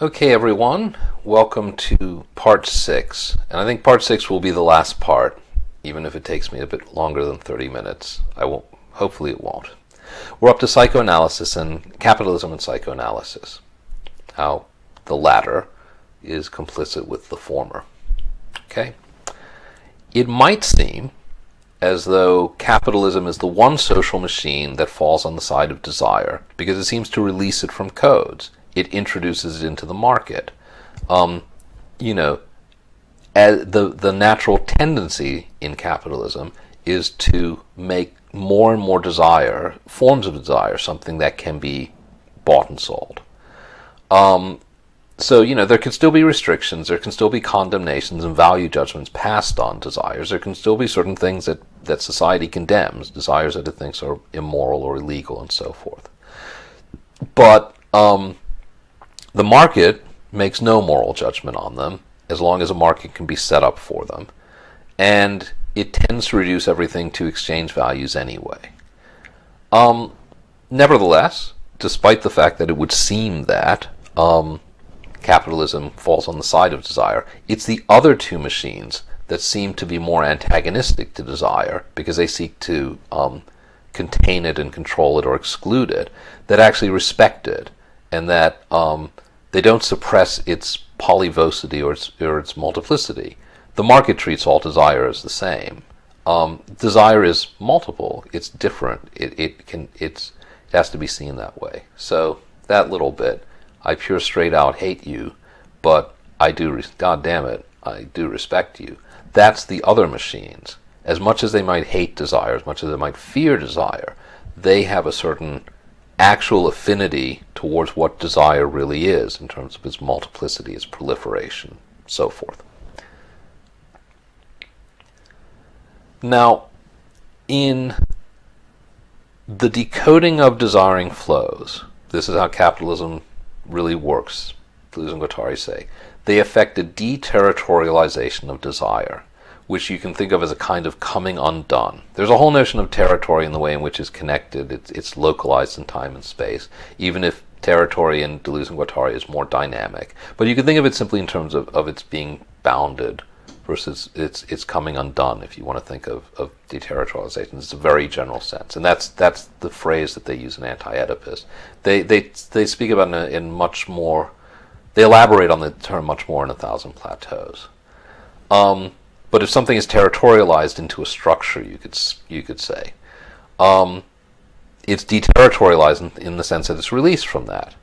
Okay, everyone, welcome to part 6. And I think part 6 will be the last part, even if it takes me a bit longer than 30 minutes. Hopefully it won't. We're up to psychoanalysis and capitalism and psychoanalysis. How the latter is complicit with the former. Okay? It might seem as though capitalism is the one social machine that falls on the side of desire because it seems to release it from codes. It introduces it into the market. As the natural tendency in capitalism is to make more and more desire, forms of desire, something that can be bought and sold. There can still be restrictions, there can still be condemnations and value judgments passed on desires. There can still be certain things that society condemns, desires that it thinks are immoral or illegal and so forth. But the market makes no moral judgment on them as long as a market can be set up for them. And it tends to reduce everything to exchange values anyway. Nevertheless, despite the fact that it would seem that capitalism falls on the side of desire, it's the other two machines that seem to be more antagonistic to desire because they seek to contain it and control it or exclude it, that actually respect it, and that they don't suppress its polyvocity or its multiplicity. The market treats all desire as the same. Desire is multiple. It's different. It has to be seen that way. So that little bit, I pure straight out hate you, but God damn it, I do respect you. That's the other machines. As much as they might hate desire, as much as they might fear desire, they have a certain actual affinity towards what desire really is in terms of its multiplicity, its proliferation, so forth. Now, in the decoding of desiring flows, this is how capitalism really works, Deleuze and Guattari say. They affect a deterritorialization of desire, which you can think of as a kind of coming undone. There's a whole notion of territory in the way in which it's connected. It's localized in time and space, even if territory in Deleuze and Guattari is more dynamic. But you can think of it simply in terms of its being bounded versus its coming undone, if you want to think of deterritorialization. It's a very general sense. And that's the phrase that they use in Anti-Oedipus. They speak about it in much more, they elaborate on the term much more in 1,000 Plateaus. But if something is territorialized into a structure, you could say, it's deterritorialized in the sense that it's released from that.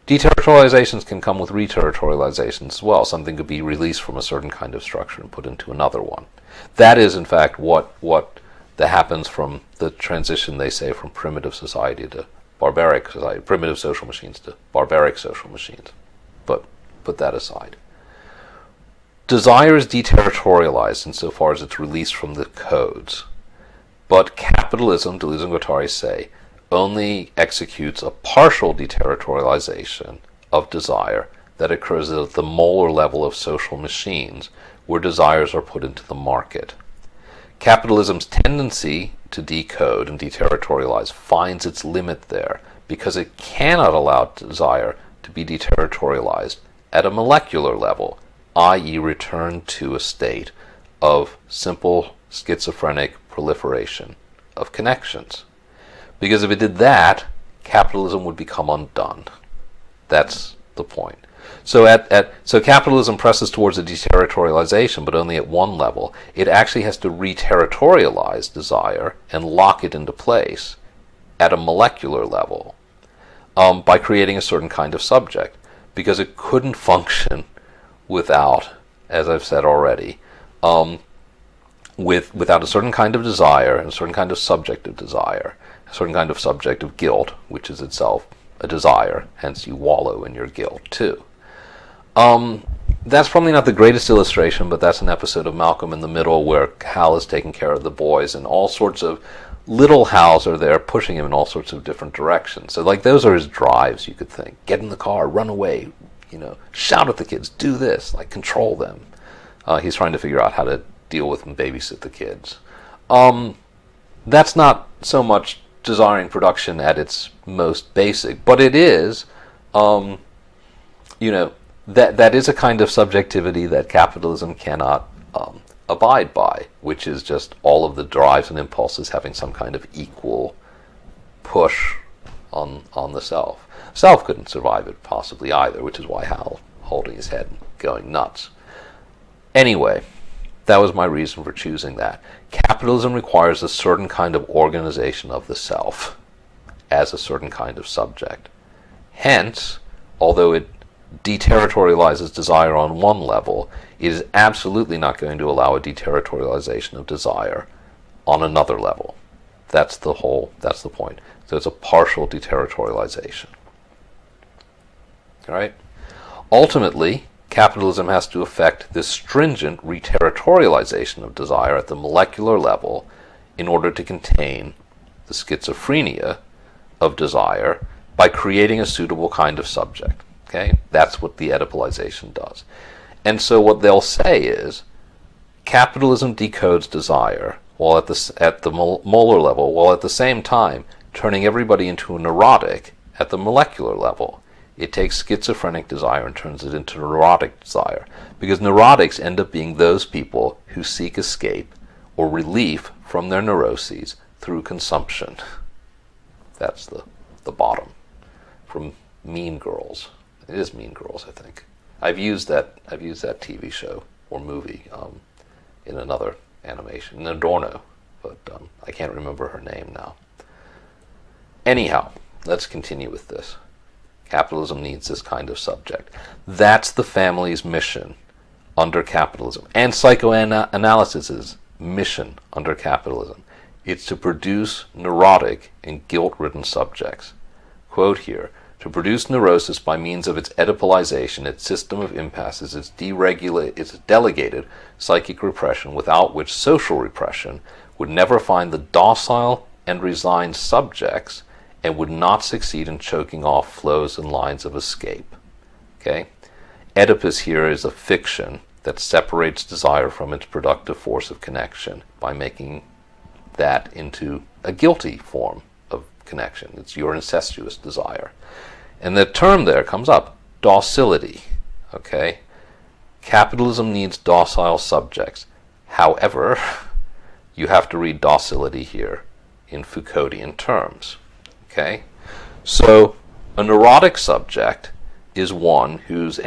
Deterritorializations can come with reterritorializations as well. Something could be released from a certain kind of structure and put into another one. That is, in fact, what that happens from the transition, they say, from primitive society to barbaric society, primitive social machines to barbaric social machines. But put that aside. Desire is deterritorialized insofar as it's released from the codes. But capitalism, Deleuze and Guattari say, only executes a partial deterritorialization of desire that occurs at the molar level of social machines, where desires are put into the market. Capitalism's tendency to decode and deterritorialize finds its limit there, because it cannot allow desire to be deterritorialized at a molecular level, i.e. return to a state of simple schizophrenic proliferation of connections. Because if it did that, capitalism would become undone. That's the point. So so capitalism presses towards a deterritorialization, but only at one level. It actually has to reterritorialize desire and lock it into place at a molecular level by creating a certain kind of subject, because it couldn't function without, as I've said already, without a certain kind of desire and a certain kind of subject of desire, a certain kind of subject of guilt, which is itself a desire, hence you wallow in your guilt too. That's probably not the greatest illustration, but that's an episode of Malcolm in the Middle where Hal is taking care of the boys, and all sorts of little Hals are there pushing him in all sorts of different directions. So those are his drives, you could think. Get in the car, run away, shout at the kids, do this, control them. He's trying to figure out how to deal with and babysit the kids. That's not so much desiring production at its most basic, but it is, that is a kind of subjectivity that capitalism cannot abide by, which is just all of the drives and impulses having some kind of equal push on the self. Self couldn't survive it possibly either, which is why Hal holding his head and going nuts. Anyway, that was my reason for choosing that. Capitalism requires a certain kind of organization of the self as a certain kind of subject. Hence, although it deterritorializes desire on one level, it is absolutely not going to allow a deterritorialization of desire on another level. That's the point. So it's a partial deterritorialization. All right? Ultimately, capitalism has to effect this stringent reterritorialization of desire at the molecular level in order to contain the schizophrenia of desire by creating a suitable kind of subject. Okay? That's what the Oedipalization does. And so what they'll say is, capitalism decodes desire while at the molar level, while at the same time turning everybody into a neurotic at the molecular level. It takes schizophrenic desire and turns it into neurotic desire, because neurotics end up being those people who seek escape or relief from their neuroses through consumption. That's the bottom. From Mean Girls. It is Mean Girls, I think. I've used that TV show or movie in another animation, in Adorno, but I can't remember her name now. Anyhow, let's continue with this. Capitalism needs this kind of subject. That's the family's mission under capitalism, and psychoanalysis's mission under capitalism. It's to produce neurotic and guilt-ridden subjects. Quote here, to produce neurosis by means of its Oedipalization, its system of impasses, its delegated psychic repression, without which social repression would never find the docile and resigned subjects and would not succeed in choking off flows and lines of escape. Okay? Oedipus here is a fiction that separates desire from its productive force of connection by making that into a guilty form of connection. It's your incestuous desire. And the term there comes up, docility. Okay? Capitalism needs docile subjects. However, you have to read docility here in Foucauldian terms. Okay? So, a neurotic subject is one whose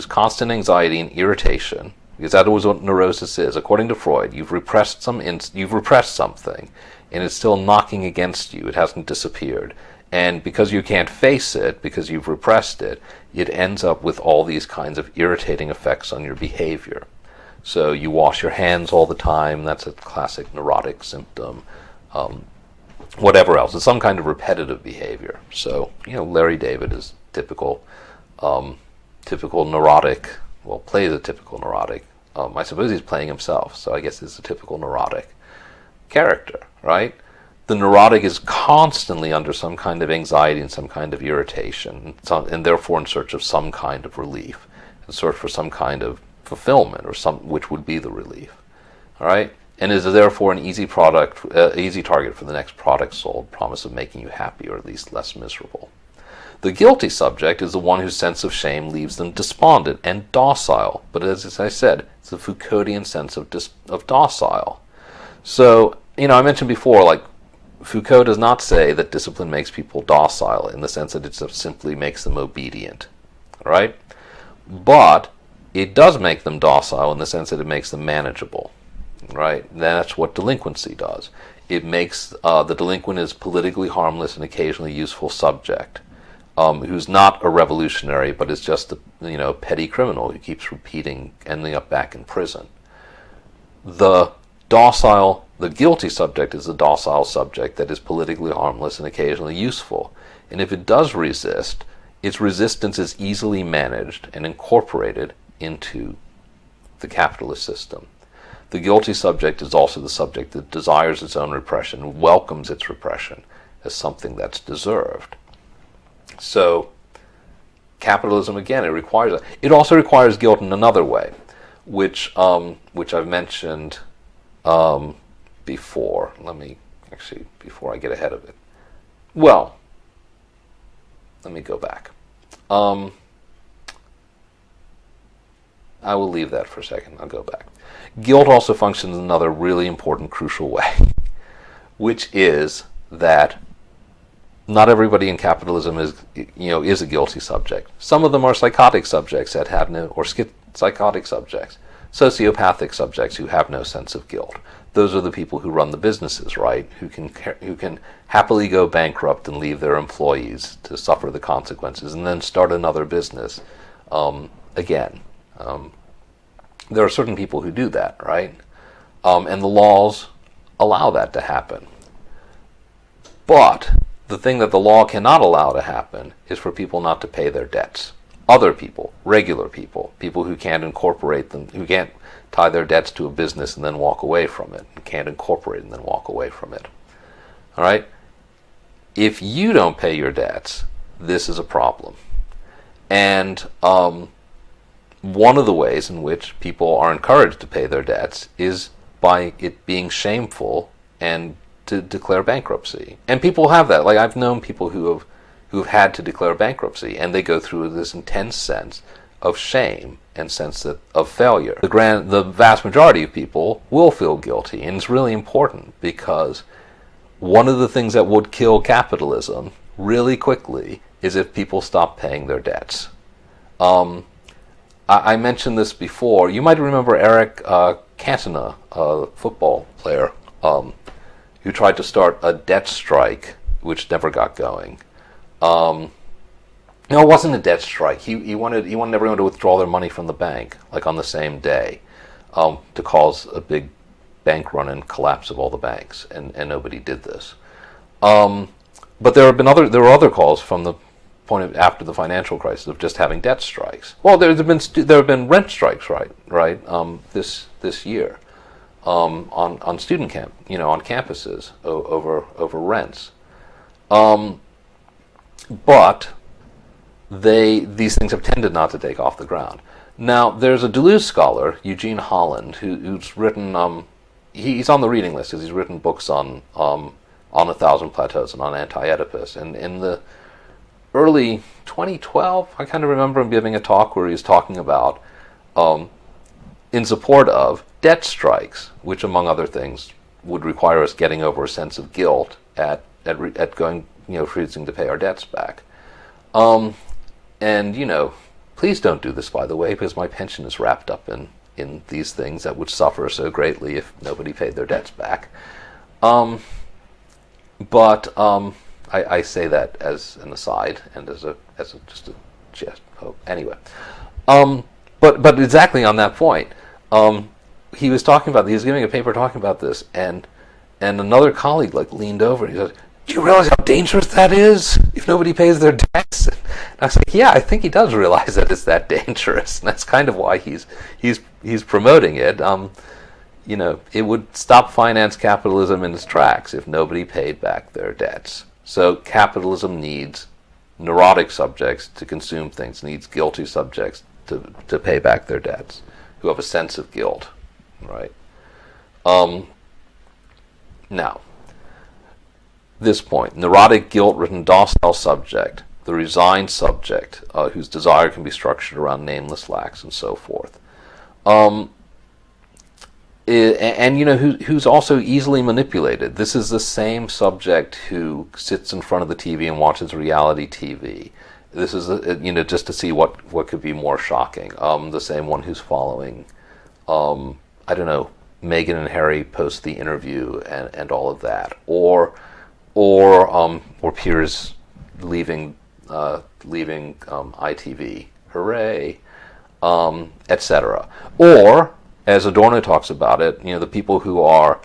constant anxiety and irritation, because that was what neurosis is. According to Freud, you've repressed something, and it's still knocking against you. It hasn't disappeared. And because you can't face it, because you've repressed it, it ends up with all these kinds of irritating effects on your behavior. So you wash your hands all the time. That's a classic neurotic symptom. Whatever else. It's some kind of repetitive behavior. So, Larry David is typical neurotic, plays a typical neurotic. I suppose he's playing himself, so I guess he's a typical neurotic character, right? The neurotic is constantly under some kind of anxiety and some kind of irritation, and therefore in search of some kind of relief, in search for some kind of fulfillment, which would be the relief. All right? And is therefore an easy target for the next product sold, promise of making you happy or at least less miserable. The guilty subject is the one whose sense of shame leaves them despondent and docile. But as I said, it's the Foucauldian sense of docile. So, I mentioned before, Foucault does not say that discipline makes people docile in the sense that it simply makes them obedient. All right? But it does make them docile in the sense that it makes them manageable. Right? That's what delinquency does. It makes the delinquent is politically harmless and occasionally useful subject, who's not a revolutionary, but is just a petty criminal who keeps ending up back in prison. The guilty subject is the docile subject that is politically harmless and occasionally useful. And if it does resist, its resistance is easily managed and incorporated into the capitalist system. The guilty subject is also the subject that desires its own repression and welcomes its repression as something that's deserved. So, capitalism, again, it also requires guilt in another way, which I've mentioned before. Before I get ahead of it. Well, let me go back. I will leave that for a second. I'll go back. Guilt also functions in another really important, crucial way, which is that not everybody in capitalism is a guilty subject. Some of them are psychotic subjects that have no, or psychotic subjects, sociopathic subjects who have no sense of guilt. Those are the people who run the businesses, right? Who can happily go bankrupt and leave their employees to suffer the consequences, and then start another business again. There are certain people who do that, right? And the laws allow that to happen. But the thing that the law cannot allow to happen is for people not to pay their debts. Other people, regular people, people who can't incorporate them, who can't tie their debts to a business and then walk away from it, and can't incorporate and then walk away from it. All right? If you don't pay your debts, this is a problem. And one of the ways in which people are encouraged to pay their debts is by it being shameful and to declare bankruptcy. And people have that. Like, I've known people who've had to declare bankruptcy, and they go through this intense sense of shame and sense of failure. The vast majority of people will feel guilty, and it's really important, because one of the things that would kill capitalism really quickly is if people stop paying their debts. I mentioned this before. You might remember Eric Cantona, a football player, who tried to start a debt strike, which never got going. No, it wasn't a debt strike. He wanted everyone to withdraw their money from the bank, like on the same day, to cause a big bank run and collapse of all the banks, and nobody did this. But there were other calls from the point of after the financial crisis of just having debt strikes. Well, there have been rent strikes, right? This year, on student camp, on campuses over rents. But these things have tended not to take off the ground. Now, there's a Deleuze scholar, Eugene Holland, who's written. He's on the reading list because he's written books on 1,000 Plateaus and on Anti-Oedipus. And in the early 2012, I kind of remember him giving a talk where he was talking about, in support of debt strikes, which among other things would require us getting over a sense of guilt at going, refusing to pay our debts back. And please don't do this, by the way, because my pension is wrapped up in these things that would suffer so greatly if nobody paid their debts back. But I say that as an aside and as just a jest. Anyway, but exactly on that point, he was giving a paper talking about this, and another colleague leaned over and he said, "Do you realize how dangerous that is if nobody pays their debts?" And I was like, "Yeah, I think he does realize that it's that dangerous, and that's kind of why he's promoting it." It would stop finance capitalism in its tracks if nobody paid back their debts. So capitalism needs neurotic subjects to consume things, needs guilty subjects to pay back their debts, who have a sense of guilt, right? Now, this point, neurotic, guilt-ridden, docile subject, the resigned subject, whose desire can be structured around nameless lacks and so forth. Who's also easily manipulated. This is the same subject who sits in front of the TV and watches reality TV. This is, just to see what could be more shocking. The same one who's following, Meghan and Harry post the interview and all of that, or Piers leaving ITV, hooray, etc. Or, as Adorno talks about it, the people who are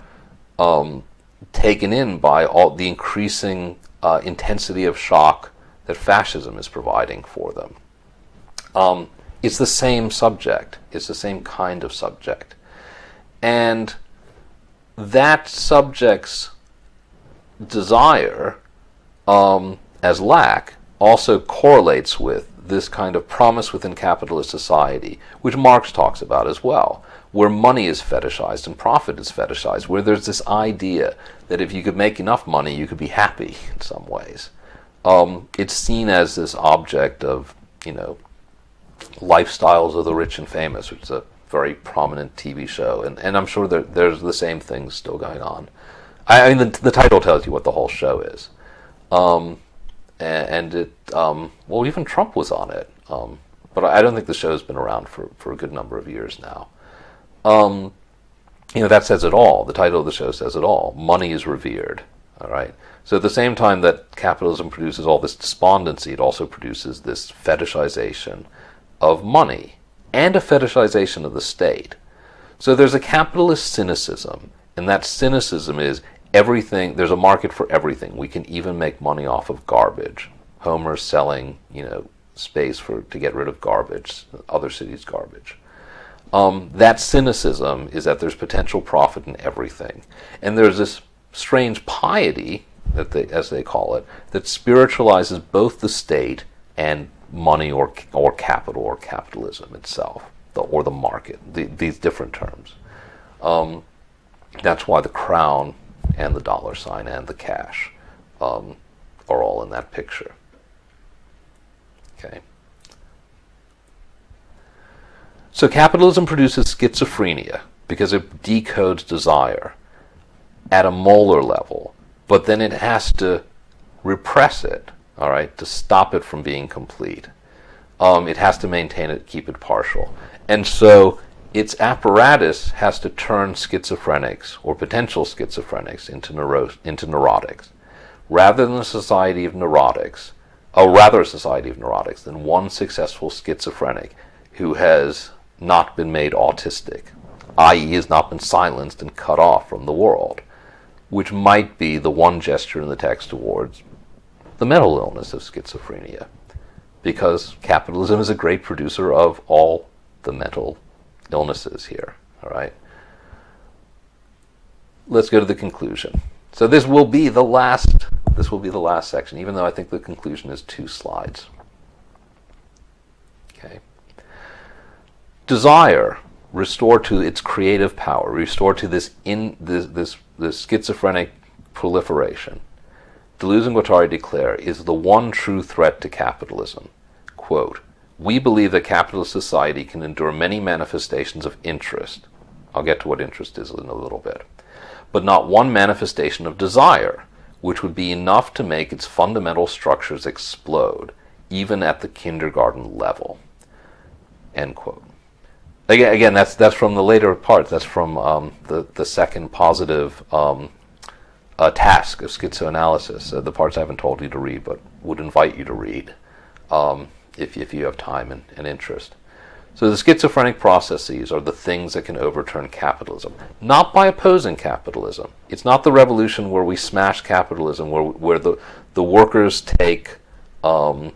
taken in by all the increasing intensity of shock that fascism is providing for them. It's the same subject. It's the same kind of subject. And that subject's desire as lack also correlates with this kind of promise within capitalist society, which Marx talks about as well, where money is fetishized and profit is fetishized, where there's this idea that if you could make enough money, you could be happy in some ways. It's seen as this object of, Lifestyles of the Rich and Famous, which is a very prominent TV show, and I'm sure there's the same things still going on. I mean, the title tells you what the whole show is, and it well, even Trump was on it, but I don't think the show's been around for a good number of years now. That says it all. The title of the show says it all. Money is revered. All right. So at the same time that capitalism produces all this despondency, it also produces this fetishization of money and a fetishization of the state. So there's a capitalist cynicism, and that cynicism is everything. There's a market for everything. We can even make money off of garbage. Homer's selling, space to get rid of garbage, other cities' garbage. That cynicism is that there's potential profit in everything, and there's this strange piety, as they call it, that spiritualizes both the state and money or capital or capitalism itself, or the market. These different terms. That's why the crown and the dollar sign and the cash are all in that picture. Okay. So capitalism produces schizophrenia because it decodes desire at a molar level, but then it has to repress it, all right, to stop it from being complete. It has to maintain it, keep it partial. And so its apparatus has to turn schizophrenics or potential schizophrenics into neurotics. Rather than a society of neurotics, than one successful schizophrenic who has not been made autistic, i.e. has not been silenced and cut off from the world, which might be the one gesture in the text towards the mental illness of schizophrenia, because capitalism is a great producer of all the mental illnesses here. All right. Let's go to the conclusion. So this will be the last section, even though I think the conclusion is 2 slides. Okay. Desire, restored to its creative power, restored to this schizophrenic proliferation, Deleuze and Guattari declare, is the one true threat to capitalism. Quote, "We believe that capitalist society can endure many manifestations of interest." I'll get to what interest is in a little bit. "But not one manifestation of desire, which would be enough to make its fundamental structures explode, even at the kindergarten level." End quote. Again, that's from the later part. That's from the second positive task of schizoanalysis. The parts I haven't told you to read, but would invite you to read if you have time and interest. So the schizophrenic processes are the things that can overturn capitalism, not by opposing capitalism. It's not the revolution where we smash capitalism, where the workers come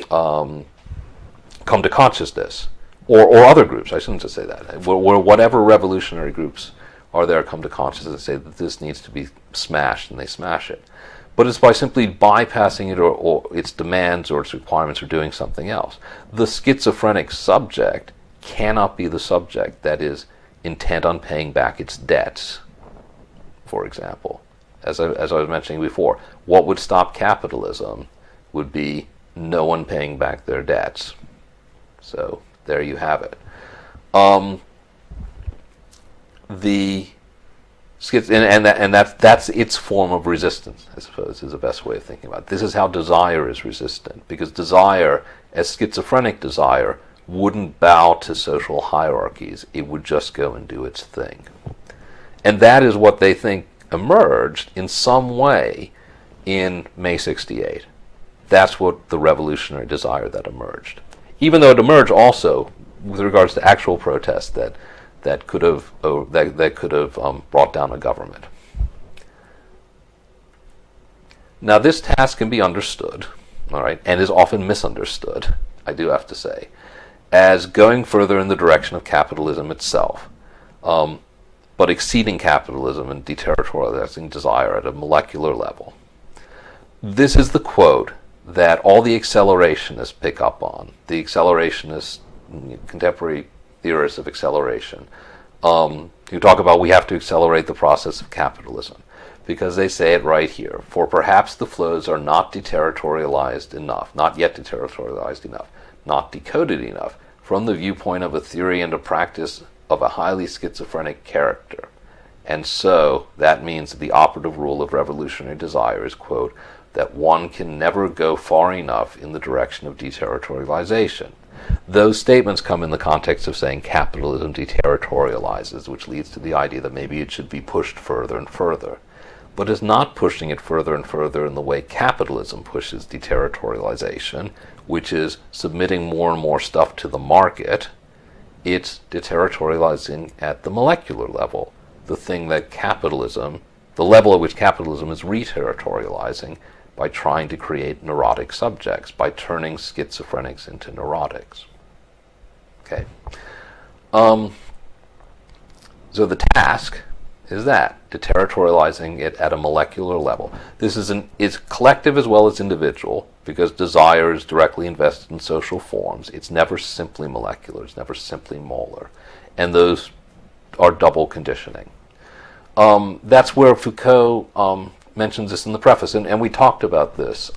to consciousness. Or other groups, I shouldn't just say that, where whatever revolutionary groups are there come to consciousness and say that this needs to be smashed, and they smash it. But it's by simply bypassing it or its demands or its requirements or doing something else. The schizophrenic subject cannot be the subject that is intent on paying back its debts, for example. As I was mentioning before, what would stop capitalism would be no one paying back their debts. So there you have it. That's its form of resistance, I suppose, is the best way of thinking about it. This is how desire is resistant, because desire, as schizophrenic desire, wouldn't bow to social hierarchies. It would just go and do its thing. And that is what they think emerged in some way in May 68. That's what the revolutionary desire that emerged. Even though it emerged also with regards to actual protests that could have brought down a government. Now this task can be understood, all right, and is often misunderstood, I do have to say, as going further in the direction of capitalism itself, but exceeding capitalism and deterritorializing desire at a molecular level. This is the quote that all the accelerationists pick up on. The accelerationists, contemporary theorists of acceleration, who talk about we have to accelerate the process of capitalism, because they say it right here. For perhaps the flows are not yet deterritorialized enough, not decoded enough, from the viewpoint of a theory and a practice of a highly schizophrenic character. And so that means that the operative rule of revolutionary desire is, quote, that one can never go far enough in the direction of deterritorialization. Those statements come in the context of saying capitalism deterritorializes, which leads to the idea that maybe it should be pushed further and further. But it's not pushing it further and further in the way capitalism pushes deterritorialization, which is submitting more and more stuff to the market. It's deterritorializing at the molecular level, the thing that capitalism, the level at which capitalism is reterritorializing by trying to create neurotic subjects, by turning schizophrenics into neurotics. Okay. So the task is that, deterritorializing it at a molecular level. This is collective as well as individual, because desire is directly invested in social forms. It's never simply molecular, it's never simply molar. And those are double conditioning. That's where Foucault mentions this in the preface, and we talked about this.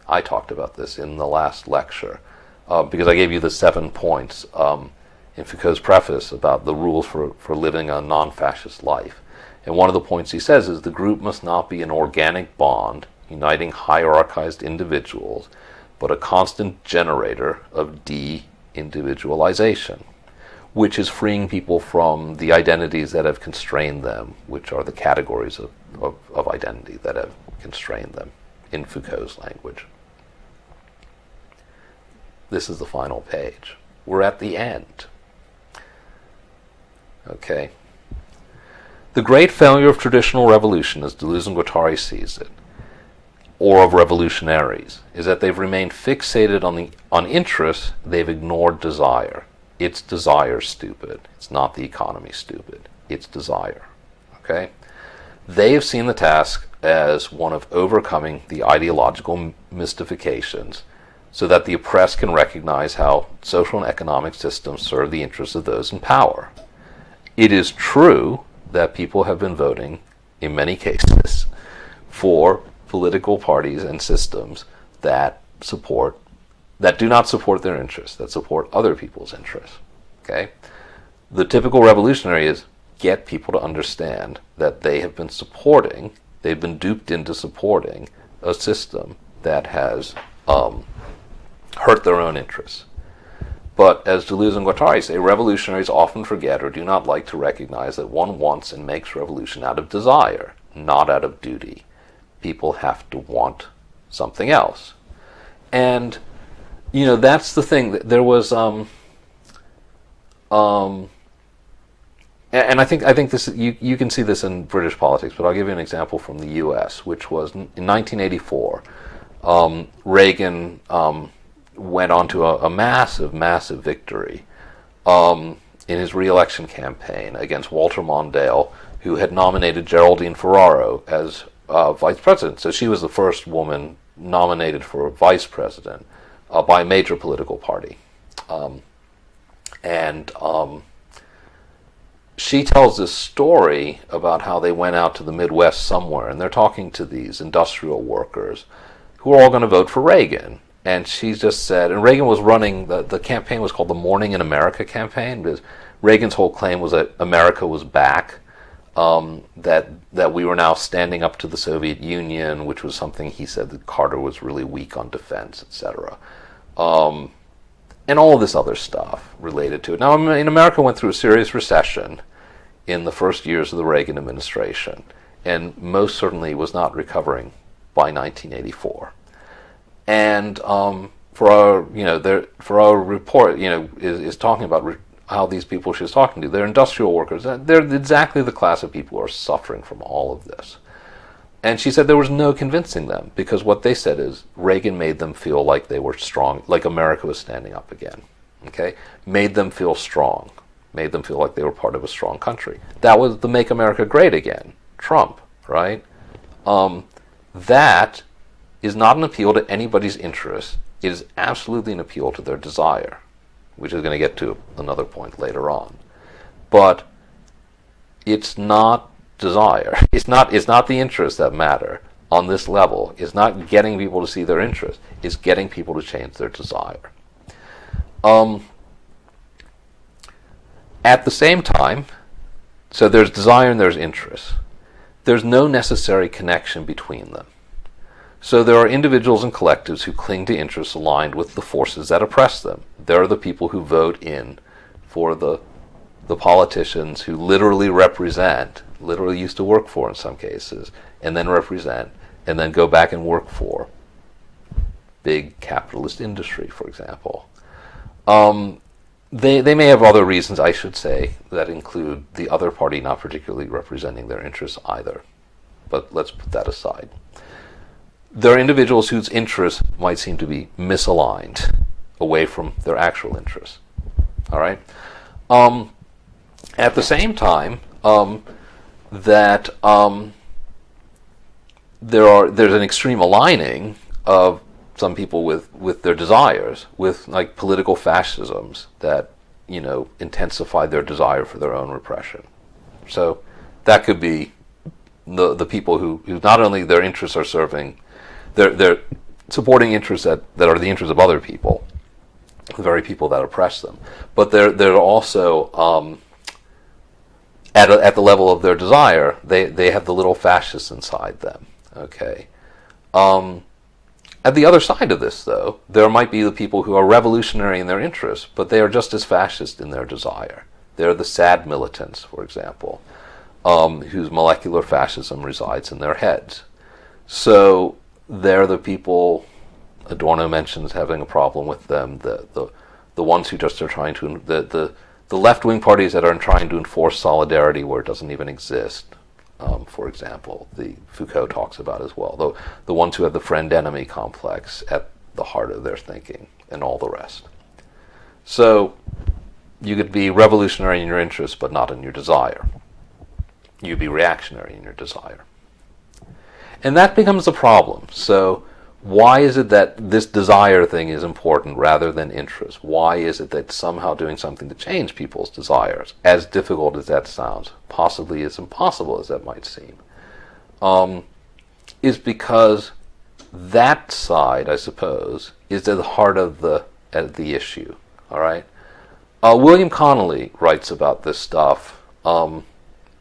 I talked about this in the last lecture, because I gave you the 7 points in Foucault's preface about the rules for living a non-fascist life. And one of the points he says is the group must not be an organic bond uniting hierarchized individuals, but a constant generator of de-individualization, which is freeing people from the identities that have constrained them, which are the categories of identity that have constrained them, in Foucault's language. This is the final page. We're at the end. Okay. The great failure of traditional revolution, as Deleuze and Guattari sees it, or of revolutionaries, is that they've remained fixated on interests, they've ignored desire. It's desire stupid. It's not the economy stupid. It's desire. Okay? They have seen the task as one of overcoming the ideological mystifications so that the oppressed can recognize how social and economic systems serve the interests of those in power. It is true that people have been voting, in many cases, for political parties and systems that do not support their interests, that support other people's interests. Okay? The typical revolutionary is get people to understand that they've been duped into supporting a system that has hurt their own interests. But as Deleuze and Guattari say, revolutionaries often forget or do not like to recognize that one wants and makes revolution out of desire, not out of duty. People have to want something else. And that's the thing. There was, and I think this you can see this in British politics, but I'll give you an example from the U.S., which was in 1984. Reagan went on to a massive victory in his re-election campaign against Walter Mondale, who had nominated Geraldine Ferraro as vice president. So she was the first woman nominated for vice president by a major political party. She tells this story about how they went out to the Midwest somewhere, and they're talking to these industrial workers who are all going to vote for Reagan. And she just said, and Reagan was running, the campaign was called the Morning in America campaign, because Reagan's whole claim was that America was back, that we were now standing up to the Soviet Union, which was something he said that Carter was really weak on defense, etc. And all of this other stuff related to it. Now, America went through a serious recession in the first years of the Reagan administration, and most certainly was not recovering by 1984. And for our report, is talking about how these people she's talking to, they're industrial workers. They're exactly the class of people who are suffering from all of this. And she said there was no convincing them, because what they said is Reagan made them feel like they were strong, like America was standing up again. Okay? Made them feel strong. Made them feel like they were part of a strong country. That was the Make America Great Again. Trump, right? That is not an appeal to anybody's interest. It is absolutely an appeal to their desire, which is going to get to another point later on. But it's not desire. It's not the interests that matter on this level. It's not getting people to see their interests. It's getting people to change their desire. At the same time, so there's desire and there's interest. There's no necessary connection between them. So there are individuals and collectives who cling to interests aligned with the forces that oppress them. There are the people who vote in for the politicians who literally represent, literally used to work for in some cases, and then represent, and then go back and work for big capitalist industry, for example. They may have other reasons, I should say, that include the other party not particularly representing their interests either. But let's put that aside. There are individuals whose interests might seem to be misaligned away from their actual interests. All right? At the same time, there's an extreme aligning of some people with their desires, with like political fascisms that, intensify their desire for their own repression. So that could be the people who not only their interests are serving, they're supporting interests that are the interests of other people, the very people that oppress them, but they're also at the level of their desire, they have the little fascists inside them. Okay. At the other side of this, though, there might be the people who are revolutionary in their interests, but they are just as fascist in their desire. They're the sad militants, for example, whose molecular fascism resides in their heads. So they're the people Adorno mentions having a problem with them, the ones who just are trying to, the left-wing parties that are trying to enforce solidarity where it doesn't even exist. For example, the Foucault talks about as well. The ones who have the friend-enemy complex at the heart of their thinking and all the rest. So you could be revolutionary in your interests but not in your desire. You'd be reactionary in your desire. And that becomes a problem. So why is it that this desire thing is important rather than interest? Why is it that somehow doing something to change people's desires, as difficult as that sounds, possibly as impossible as that might seem, is because that side, I suppose, is at the heart of the issue. All right. William Connolly writes about this stuff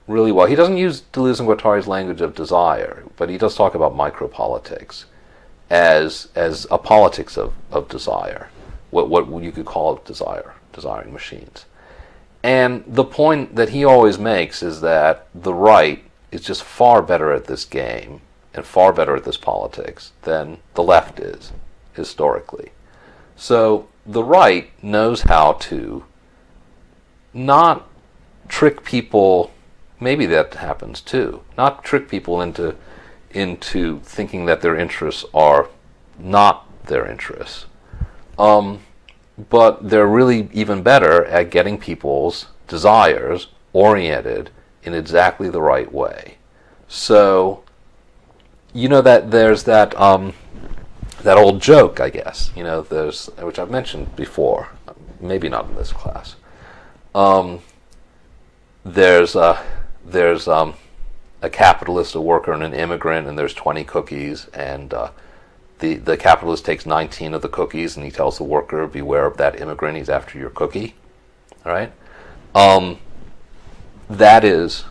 really well. He doesn't use Deleuze and Guattari's language of desire, but he does talk about micropolitics as a politics of desire, what you could call desiring machines. And the point that he always makes is that the right is just far better at this game and far better at this politics than the left is, historically. So the right knows how to not trick people, maybe that happens too, not trick people into thinking that their interests are not their interests. But they're really even better at getting people's desires oriented in exactly the right way. So, that there's that old joke, I guess, which I've mentioned before, maybe not in this class. There's a capitalist, a worker, and an immigrant, and there's 20 cookies, and the capitalist takes 19 of the cookies, and he tells the worker, beware of that immigrant, he's after your cookie. All right? That is,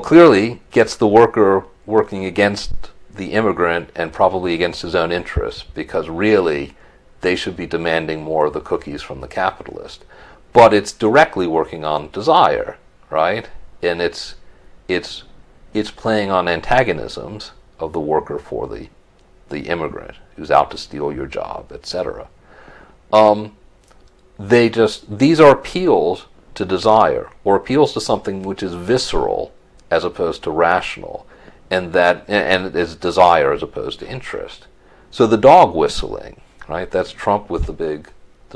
clearly gets the worker working against the immigrant and probably against his own interests, because really they should be demanding more of the cookies from the capitalist. But it's directly working on desire, right? And it's playing on antagonisms of the worker for the immigrant who's out to steal your job, etc. These are appeals to desire, or appeals to something which is visceral as opposed to rational, and it is desire as opposed to interest. So the dog whistling, right? That's Trump with the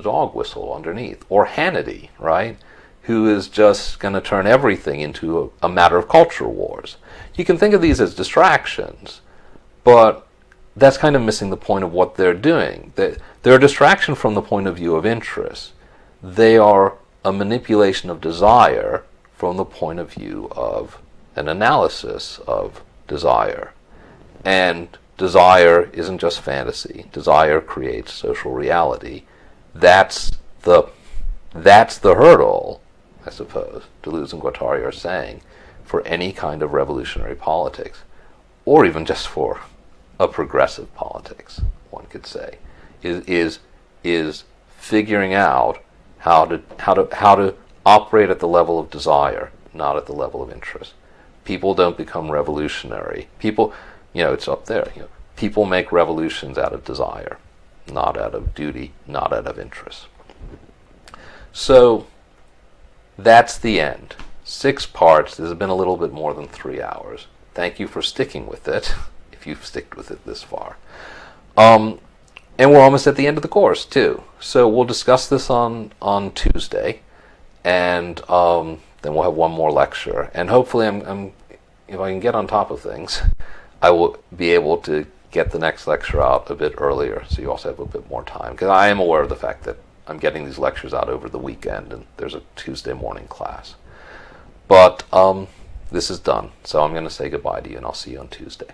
dog whistle underneath, or Hannity, right? Who is just going to turn everything into a matter of culture wars. You can think of these as distractions, but that's kind of missing the point of what they're doing. They're a distraction from the point of view of interest. They are a manipulation of desire from the point of view of an analysis of desire. And desire isn't just fantasy. Desire creates social reality, That's the hurdle, I suppose, Deleuze and Guattari are saying, for any kind of revolutionary politics, or even just for a progressive politics, one could say, is figuring out how to operate at the level of desire, not at the level of interest. People don't become revolutionary. People, it's up there. People make revolutions out of desire, not out of duty, not out of interest. So that's the end. 6 parts. This has been a little bit more than 3 hours. Thank you for sticking with it, if you've stuck with it this far. And we're almost at the end of the course, too. So we'll discuss this on Tuesday, and then we'll have one more lecture. And hopefully, if I can get on top of things, I will be able to get the next lecture out a bit earlier, so you also have a bit more time. Because I am aware of the fact that I'm getting these lectures out over the weekend, and there's a Tuesday morning class. But this is done, so I'm going to say goodbye to you, and I'll see you on Tuesday.